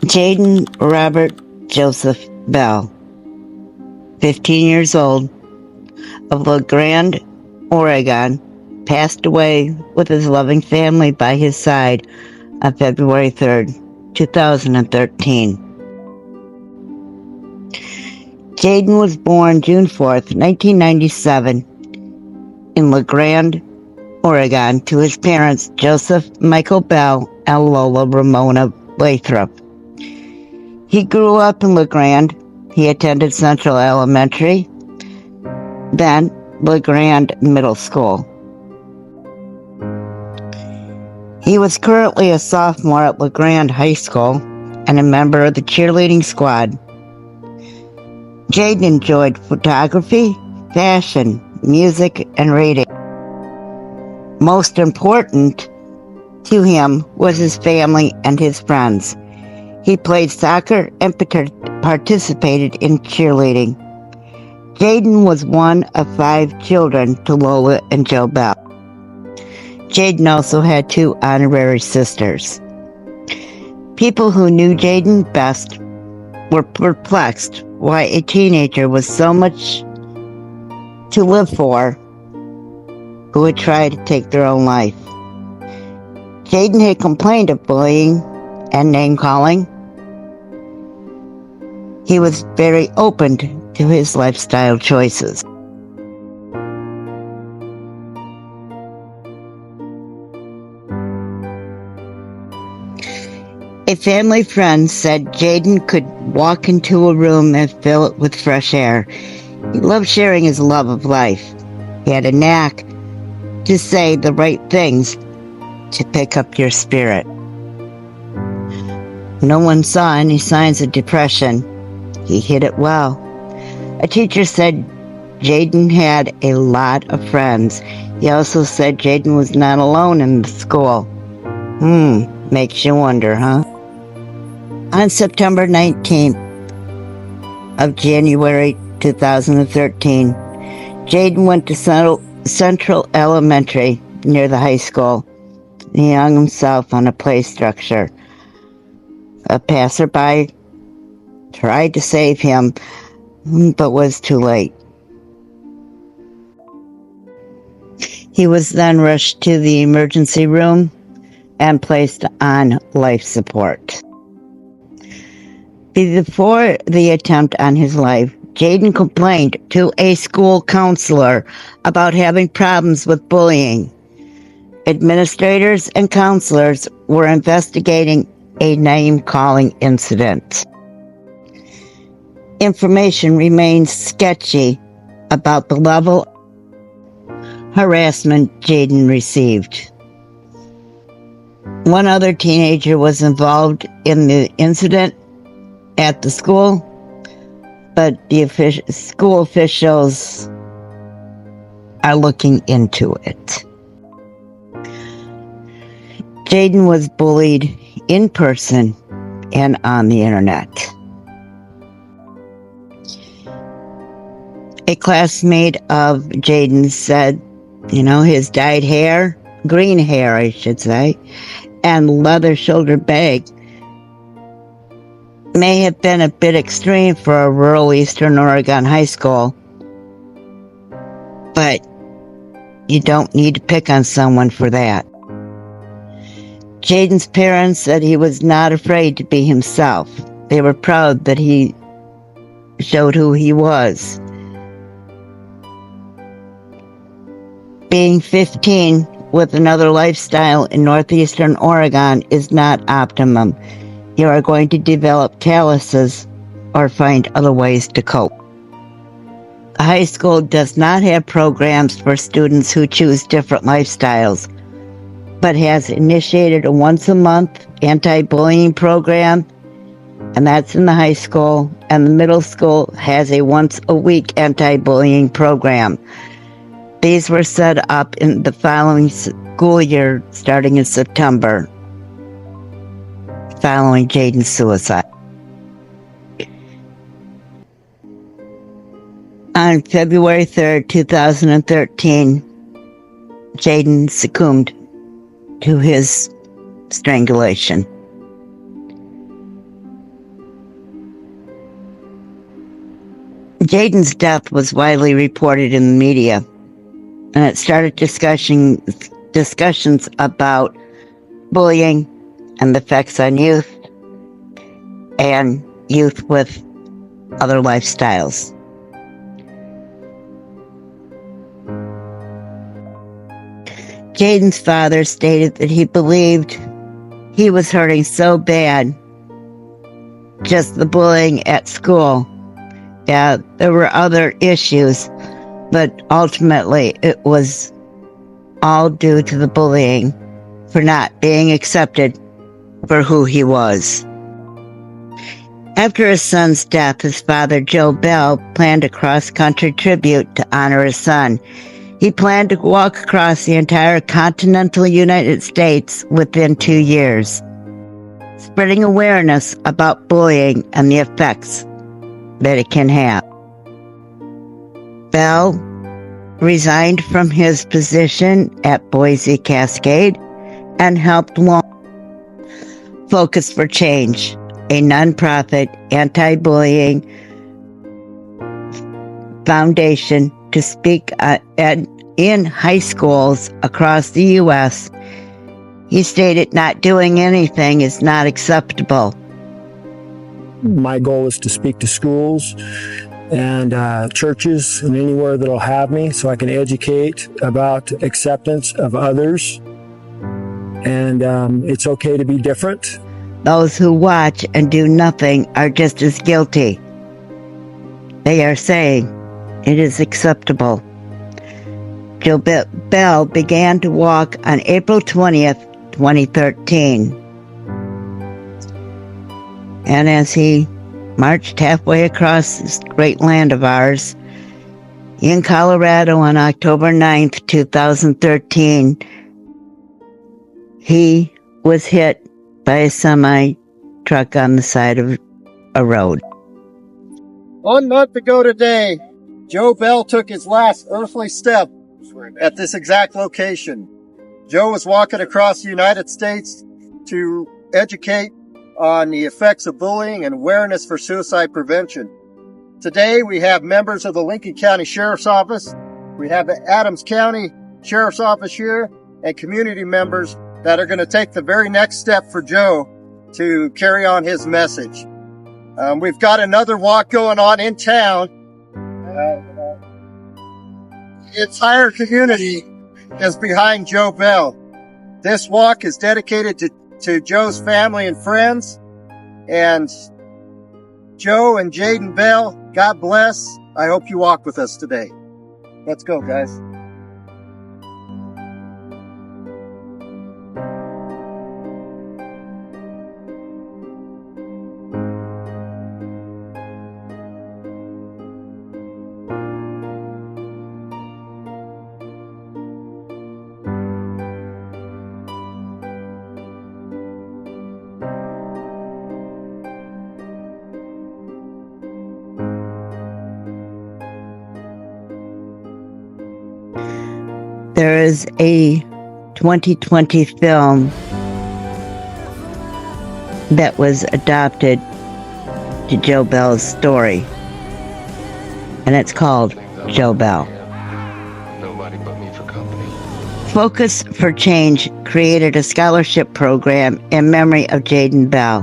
Jadin Robert Joseph Bell, 15 years old, of La Grande, Oregon, passed away with his loving family by his side on February 3rd, 2013. Jadin was born June 4th, 1997, in La Grande, Oregon, to his parents Joseph Michael Bell and Lola Ramona Lathrop. He grew up in La Grande. He attended Central Elementary, then La Grande Middle School. He was currently a sophomore at La Grande High School and a member of the cheerleading squad. Jadin enjoyed photography, fashion, music, and reading. Most important to him was his family and his friends. He played soccer and participated in cheerleading. Jadin was one of 5 children to Lola and Joe Bell. Jadin also had 2 honorary sisters. People who knew Jadin best were perplexed why a teenager with so much to live for who would try to take their own life. Jadin had complained of bullying and name-calling. He was very open to his lifestyle choices. A family friend said Jadin could walk into a room and fill it with fresh air. He loved sharing his love of life. He had a knack to say the right things to pick up your spirit. No one saw any signs of depression. He hid it well. A teacher said Jadin had a lot of friends. He also said Jadin was not alone in the school. Makes you wonder, huh? On September 19th of January 2013, Jadin went to Central Elementary near the high school. He hung himself on a play structure. A passerby tried to save him, but was too late. He was then rushed to the emergency room and placed on life support. Before the attempt on his life, Jadin complained to a school counselor about having problems with bullying. Administrators and counselors were investigating a name-calling incident. Information remains sketchy about the level of harassment Jadin received. One other teenager was involved in the incident at the school, but the school officials are looking into it. Jadin was bullied in person and on the internet. A classmate of Jadin said, his dyed hair, green hair, I should say, and leather shoulder bag may have been a bit extreme for a rural Eastern Oregon high school, but you don't need to pick on someone for that. Jadin's parents said he was not afraid to be himself. They were proud that he showed who he was. Being 15 with another lifestyle in northeastern Oregon is not optimum. You are going to develop calluses or find other ways to cope. The high school does not have programs for students who choose different lifestyles, but has initiated a once-a-month anti-bullying program, and that's in the high school, and the middle school has a once-a-week anti-bullying program. These were set up in the following school year, starting in September, following Jadin's suicide. On February 3rd, 2013, Jadin succumbed to his strangulation. Jadin's death was widely reported in the media, and it started discussions about bullying and the effects on youth and youth with other lifestyles. Jadin's father stated that he believed he was hurting so bad, just the bullying at school. Yeah, there were other issues, but ultimately it was all due to the bullying for not being accepted for who he was. After his son's death, his father, Joe Bell, planned a cross-country tribute to honor his son. He planned to walk across the entire continental United States within 2 years, spreading awareness about bullying and the effects that it can have. Bell resigned from his position at Boise Cascade and helped launch Focus for Change, a nonprofit anti-bullying foundation to speak in high schools across the U.S. He stated not doing anything is not acceptable. My goal is to speak to schools and churches and anywhere that'll have me so I can educate about acceptance of others. And it's okay to be different. Those who watch and do nothing are just as guilty. They are saying it is acceptable. Joe Bell began to walk on April 20th, 2013. And as he marched halfway across this great land of ours, in Colorado on October 9th, 2013, he was hit by a semi-truck on the side of a road. 1 month ago today, Joe Bell took his last earthly step at this exact location. Joe was walking across the United States to educate on the effects of bullying and awareness for suicide prevention. Today, we have members of the Lincoln County Sheriff's Office, we have the Adams County Sheriff's Office here, and community members that are going to take the very next step for Joe to carry on his message. We've got another walk going on in town. The entire community is behind Joe Bell. This walk is dedicated to Joe's family and friends. And Joe and Jadin Bell, God bless. I hope you walk with us today. Let's go, guys. There is a 2020 film that was adapted to Joe Bell's story, and it's called Joe Bell. Nobody but me for company. Focus for Change created a scholarship program in memory of Jadin Bell.